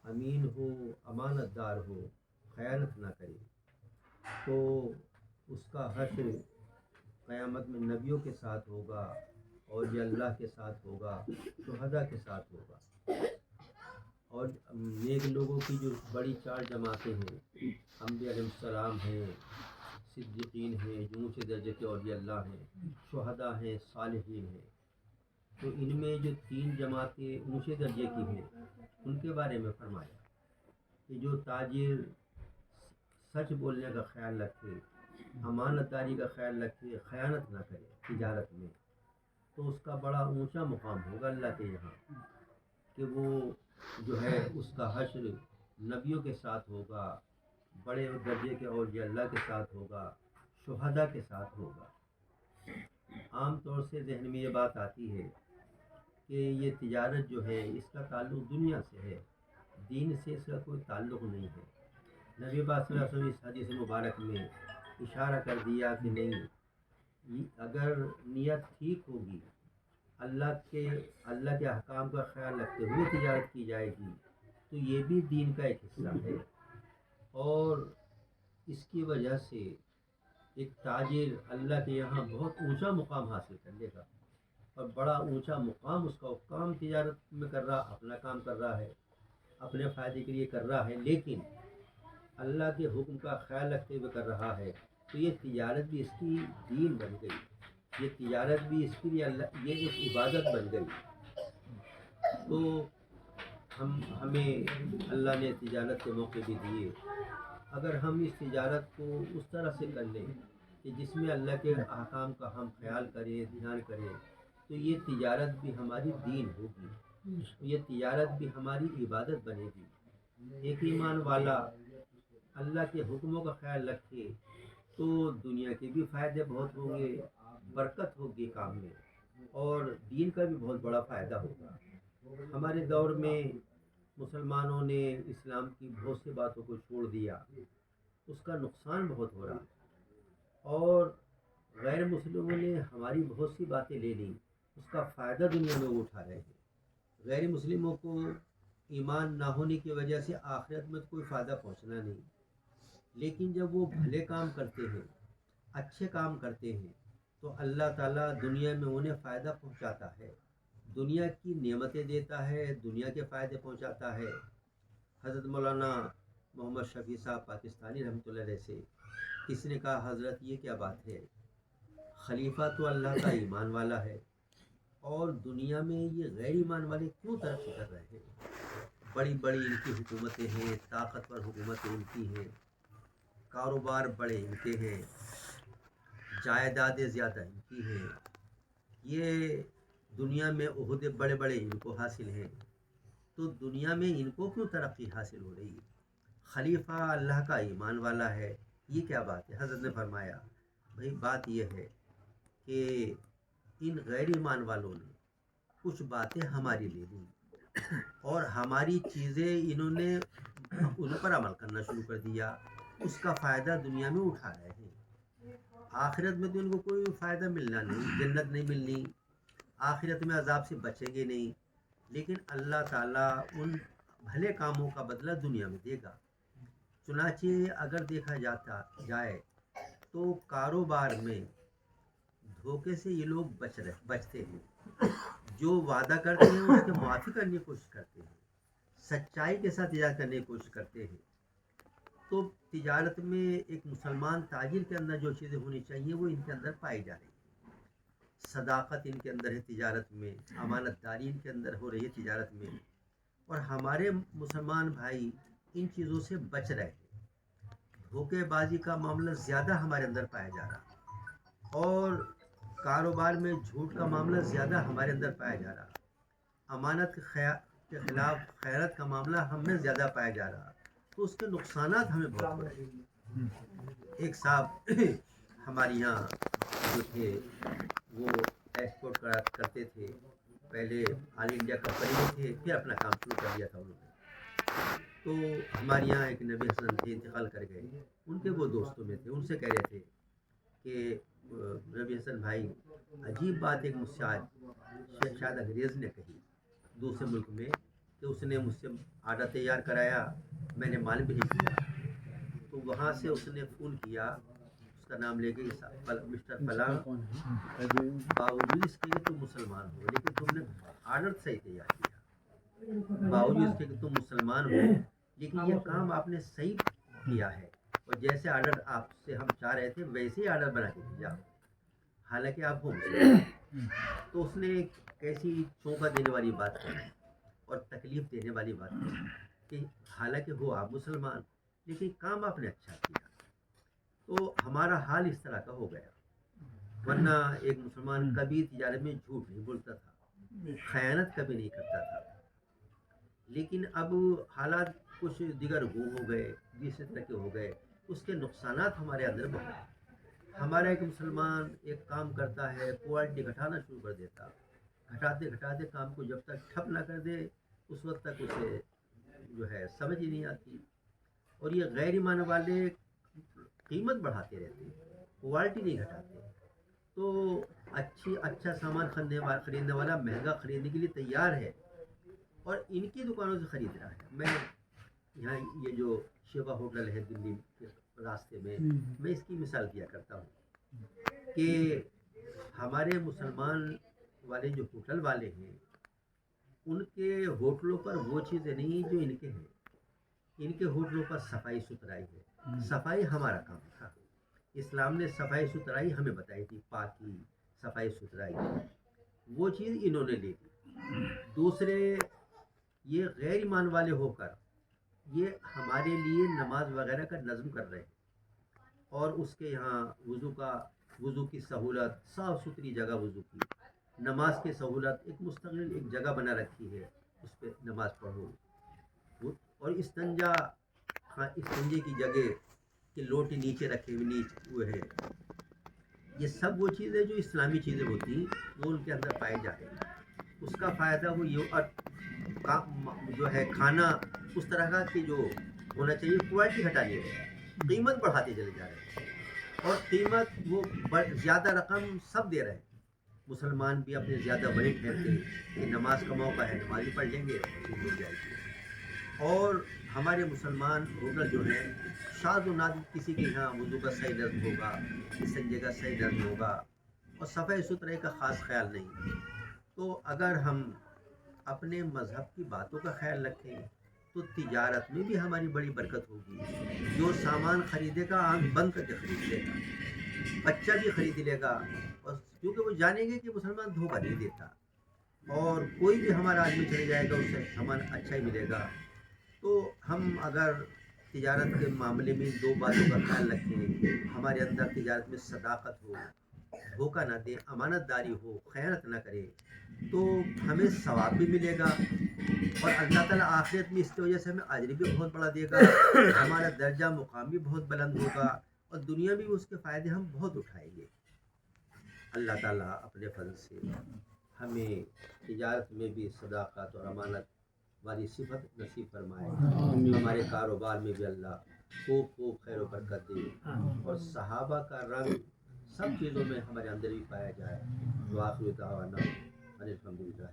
امین ہو، امانت دار ہو، خیانت نہ کرے، تو اس کا حشر قیامت میں نبیوں کے ساتھ ہوگا، اور یہ اللہ کے ساتھ ہوگا، شہداء کے ساتھ ہوگا۔ اور نیک لوگوں کی جو بڑی چار جماعتیں ہیں، انبیاء علیہ السلام ہیں، صدیقین ہیں جو اونچے درجے کے اولیاء اللہ ہیں، شہداء ہیں، صالحین ہیں، تو ان میں جو تین جماعتیں اونچے درجے کی ہیں ان کے بارے میں فرمایا کہ جو تاجر سچ بولنے کا خیال رکھے، امانت داری کا خیال رکھے، خیانت نہ کرے تجارت میں، تو اس کا بڑا اونچا مقام ہوگا اللہ کے یہاں، کہ وہ جو ہے اس کا حشر نبیوں کے ساتھ ہوگا، بڑے درجے کے اولیاء اللہ کے ساتھ ہوگا، شہداء کے ساتھ ہوگا۔ عام طور سے ذہن میں یہ بات آتی ہے کہ یہ تجارت جو ہے اس کا تعلق دنیا سے ہے، دین سے اس کا کوئی تعلق نہیں ہے۔ نبی پاک صلی اللہ علیہ وسلم اس حدیث مبارک میں اشارہ کر دیا کہ نہیں، اگر نیت ٹھیک ہوگی، اللہ کے احکام کا خیال رکھتے ہوئے تجارت کی جائے گی، تو یہ بھی دین کا ایک حصہ ہے، اور اس کی وجہ سے ایک تاجر اللہ کے یہاں بہت اونچا مقام حاصل کر لے گا، اور بڑا اونچا مقام اس کا کام تجارت میں کر رہا، اپنا کام کر رہا ہے، اپنے فائدے کے لیے کر رہا ہے، لیکن اللہ کے حکم کا خیال رکھتے ہوئے کر رہا ہے، تو یہ تجارت بھی اس کی دین بن گئی، یہ تجارت بھی اس کے لیے اللہ، یہ ایک عبادت بن گئی۔ تو ہمیں اللہ نے تجارت کے موقع بھی دیے، اگر ہم اس تجارت کو اس طرح سے کر لیں کہ جس میں اللہ کے احکام کا ہم خیال کریں، دھیان کریں، تو یہ تجارت بھی ہماری دین ہوگی، یہ تجارت بھی ہماری عبادت بنے گی۔ ایک ایمان والا اللہ کے حکموں کا خیال رکھے تو دنیا کے بھی فائدے بہت ہوں گے، برکت ہوگی کام میں، اور دین کا بھی بہت بڑا فائدہ ہوگا۔ ہمارے دور میں مسلمانوں نے اسلام کی بہت سی باتوں کو چھوڑ دیا، اس کا نقصان بہت ہو رہا ہے، اور غیر مسلموں نے ہماری بہت سی باتیں لے لیں، اس کا فائدہ دنیا میں وہ اٹھا رہے ہیں۔ غیر مسلموں کو ایمان نہ ہونے کی وجہ سے آخرت میں کوئی فائدہ پہنچنا نہیں، لیکن جب وہ بھلے کام کرتے ہیں، اچھے کام کرتے ہیں، تو اللہ تعالیٰ دنیا میں انہیں فائدہ پہنچاتا ہے، دنیا کی نعمتیں دیتا ہے، دنیا کے فائدے پہنچاتا ہے۔ حضرت مولانا محمد شفیع صاحب پاکستانی رحمۃ اللہ علیہ سے کسی نے کہا، حضرت یہ کیا بات ہے، خلیفہ تو اللہ کا ایمان والا ہے، اور دنیا میں یہ غیر ایمان والے کیوں ترقی کر رہے ہیں؟ بڑی بڑی ان کی حکومتیں ہیں، طاقتور حکومتیں ان کی ہیں، کاروبار بڑے ان کے ہیں، جائیدادیں زیادہ ان کی ہیں، یہ دنیا میں عہدے بڑے بڑے ان کو حاصل ہیں، تو دنیا میں ان کو کیوں ترقی حاصل ہو رہی ہے؟ خلیفہ اللہ کا ایمان والا ہے، یہ کیا بات ہے؟ حضرت نے فرمایا، بھئی بات یہ ہے کہ ان غیر ایمان والوں نے کچھ باتیں ہماری لے لی، اور ہماری چیزیں انہوں نے ان پر عمل کرنا شروع کر دیا، اس کا فائدہ دنیا میں اٹھا رہے ہیں، آخرت میں تو ان کو کوئی فائدہ ملنا نہیں، جنت نہیں ملنی، آخرت میں عذاب سے بچیں گے نہیں، لیکن اللہ تعالیٰ ان بھلے کاموں کا بدلہ دنیا میں دے گا۔ چنانچہ اگر دیکھا جائے تو کاروبار میں دھوکے سے یہ لوگ بچتے ہیں، جو وعدہ کرتے ہیں اس کے معافی کرنے کی کوشش کرتے ہیں، سچائی کے ساتھ تجارت کرنے کی کوشش کرتے ہیں۔ تو تجارت میں ایک مسلمان تاجر کے اندر جو چیزیں ہونی چاہیے وہ ان کے اندر پائی جا رہی ہیں، صداقت ان کے اندر ہے تجارت میں، امانت داری ان کے اندر ہو رہی ہے تجارت میں، اور ہمارے مسلمان بھائی ان چیزوں سے بچ رہے ہیں، دھوکے بازی کا معاملہ زیادہ ہمارے اندر پایا جا رہا، اور کاروبار میں جھوٹ کا معاملہ زیادہ ہمارے اندر پایا جا رہا، امانت کے خلاف خیانت کا معاملہ ہم میں زیادہ پایا جا رہا، تو اس کے نقصانات ہمیں بہت ہو رہے ہیں۔ ایک صاحب ہمارے یہاں جو تھے وہ ایکسپورٹ کرتے تھے، پہلے آل انڈیا کمپنی میں تھے، پھر اپنا کام شروع کر دیا تھا انہوں نے، تو ہمارے یہاں ایک نبی حسن تھے، انتقال کر گئے، ان کے وہ دوستوں میں تھے، ان سے کہہ رہے تھے کہ نبی حسن بھائی عجیب بات ایک مجھ سے آج شاید انگریز نے کہی دوسرے ملک میں، کہ اس نے مجھ سے آرڈر تیار کرایا، میں نے مال بھیج دیا، تو وہاں سے اس نے فون کیا، اس کا نام لے کے مسٹر فلاں، باوجود اس کے کہ تم مسلمان ہو لیکن تم نے آرڈر صحیح تیار کیا، باوجود اس کے کہ تم مسلمان ہو لیکن یہ کام آپ نے صحیح کیا ہے، اور جیسے آرڈر آپ سے ہم چاہ رہے تھے ویسے ہی آرڈر بنا کے بھیجا، حالانکہ آپ ہو مسلمان۔ تو اس نے کیسی چونکا دینے والی بات کہی اور تکلیف دینے والی بات کہی کہ حالانکہ ہو آپ مسلمان لیکن کام آپ نے اچھا کیا۔ تو ہمارا حال اس طرح کا ہو گیا، ورنہ ایک مسلمان کبھی تجارت میں جھوٹ نہیں بولتا تھا، خیانت کبھی نہیں کرتا تھا، لیکن اب حالات کچھ دیگر ہو گئے، دوسرے طرح کے ہو گئے، اس کے نقصانات ہمارے اندر بہت ہیں۔ ہمارا ایک مسلمان ایک کام کرتا ہے، کوالٹی گھٹانا شروع کر دیتا، گھٹاتے گھٹاتے کام کو جب تک ٹھپ نہ کر دے اس وقت تک اسے جو ہے سمجھ ہی نہیں آتی، اور یہ غیر ایمان والے قیمت بڑھاتے رہتے ہیں، کوالٹی نہیں گھٹاتے، تو اچھا سامان خریدنے والا مہنگا خریدنے کے لیے تیار ہے اور ان کی دکانوں سے خرید رہا ہے۔ میں یہاں یہ جو شیوا ہوٹل ہے دلی کے راستے میں اس کی مثال دیا کرتا ہوں کہ ہمارے مسلمان والے جو ہوٹل والے ہیں ان کے ہوٹلوں پر وہ چیزیں نہیں جو ان کے ہیں، ان کے ہوٹلوں پر صفائی ستھرائی ہے، صفائی ہمارا کام تھا، اسلام نے صفائی ستھرائی ہمیں بتائی تھی، پاکی صفائی ستھرائی، وہ چیز انہوں نے لے لی۔ دوسرے یہ غیر ایمان والے ہو کر یہ ہمارے لیے نماز وغیرہ کا نظم کر رہے ہیں، اور اس کے یہاں وضو کی سہولت، صاف ستھری جگہ وضو کی، نماز کی سہولت، ایک مستقل ایک جگہ بنا رکھی ہے، اس پہ نماز پڑھو، اور استنجے کی جگہ کہ لوٹے نیچے رکھے ہوئے ہیں، یہ سب وہ چیزیں جو اسلامی چیزیں ہوتی ہیں وہ ان کے اندر پائی جاتی ہیں۔ اس کا فائدہ وہ یہ جو ہے کھانا اس طرح کا کہ جو ہونا چاہیے، کوالٹی گھٹانی ہے، قیمت بڑھاتے چلے جا رہے ہیں، اور قیمت وہ زیادہ رقم سب دے رہے ہیں، مسلمان بھی اپنے زیادہ بڑے ٹھہرتے کہ نماز کا موقع ہے نماز ہی پڑھ لیں گے مل جائے گی، اور ہمارے مسلمان ہوٹل جو ہیں شاذ و نادر کسی کے یہاں وضو کا صحیح نظم ہوگا، استنجے کا صحیح نظم ہوگا، اور صفائی ستھرائی کا خاص خیال نہیں۔ تو اگر ہم اپنے مذہب کی باتوں کا خیال رکھیں تو تجارت میں بھی ہماری بڑی برکت ہوگی، جو سامان خریدے گا آنکھ بند کر کے خرید لے گا، بچہ بھی خرید لے گا، اور کیونکہ وہ جانیں گے کہ مسلمان دھوکہ نہیں دیتا، اور کوئی بھی ہمارا آدمی چلے جائے گا اس سے سامان اچھا ہی ملے گا۔ تو ہم اگر تجارت کے معاملے میں دو باتوں کا خیال رکھیں، ہمارے اندر تجارت میں صداقت ہو، دھوکہ نہ دے، امانت داری ہو، خیانت نہ کرے، تو ہمیں ثواب بھی ملے گا، اور اللہ تعالیٰ آخرت میں اس کی وجہ سے ہمیں اجر بھی بہت بڑا دے گا، ہمارا درجہ مقام بھی بہت بلند ہوگا، اور دنیا میں اس کے فائدے ہم بہت اٹھائیں گے۔ اللہ تعالیٰ اپنے فضل سے ہمیں تجارت میں بھی صداقت اور امانت والی صفت نصیب فرمائے، ہمارے کاروبار میں بھی اللہ خوب خیر و برکت دے، اور صحابہ کا رنگ سب چیزوں میں ہمارے اندر بھی پایا جائے۔ وآخر دعوانا ان الحمدللہ۔